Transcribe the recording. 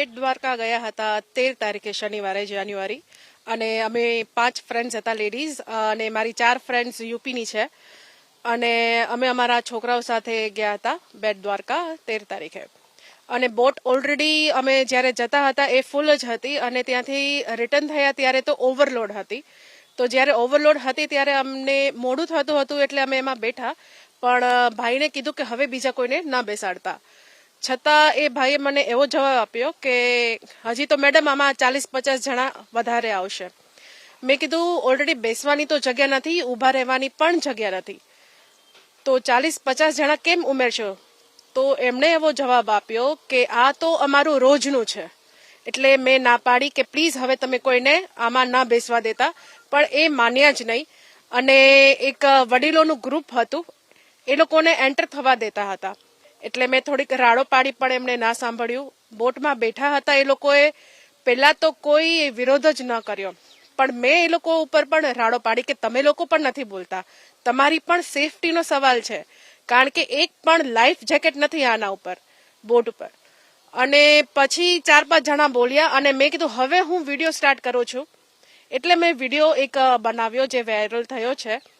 બેટ દ્વારકા ગયા હતા 13 તારીખે શનિવારે જાન્યુઆરી અને અમે 5 ફ્રેન્ડ્સ હતા લેડીઝ અને મારી 4 ફ્રેન્ડ્સ યુપીની છે અને અમે અમારા છોકરાઓ સાથે ગયા હતા બેટ દ્વારકા 13 તારીખે અને બોટ ઓલરેડી અમે જ્યારે જતા હતા એ ફૂલ જ હતી અને ત્યાંથી રિટર્ન થયા ત્યારે તો ઓવરલોડ હતી. તો જ્યારે ઓવરલોડ હતી ત્યારે અમને મોડું થતું હતું એટલે અમે એમાં બેઠા, પણ ભાઈને કીધું કે હવે બીજા કોઈને ના બેસાડતા. છતાં એ ભાઈએ મને એવો જવાબ આપ્યો કે હજી તો મેડમ આમાં 40-50 જણા વધારે આવશે. મેં કીધું ઓલરેડી બેસવાની તો જગ્યા નથી, ઊભા રહેવાની પણ જગ્યા નથી, તો 40-50 જણા કેમ ઉમેરશો? તો એમણે એવો જવાબ આપ્યો કે આ તો અમારું રોજનું છે. એટલે મેં ના પાડી કે પ્લીઝ હવે તમે કોઈને આમાં ના બેસવા દેતા, પણ એ માન્યા જ નહીં અને એક વડીલોનું ગ્રુપ હતું એ લોકોને એન્ટર થવા દેતા હતા. એટલે મેં થોડીક રાડો પાડી પણ એમણે ના સાંભળ્યું. બોટમાં બેઠા હતા એ લોકોએ પહેલા તો કોઈ વિરોધ જ ન કર્યો, પણ મેં એ લોકો ઉપર પણ રાડો પાડી કે તમે લોકો પણ નથી બોલતા, તમારી પણ સેફટીનો સવાલ છે, કારણ કે એક પણ લાઈફ જેકેટ નથી આના ઉપર બોટ ઉપર. અને પછી 4-5 જણા બોલ્યા અને મેં કીધું હવે હું વિડીયો સ્ટાર્ટ કરું છું. એટલે મેં વિડીયો એક બનાવ્યો જે વાયરલ થયો છે.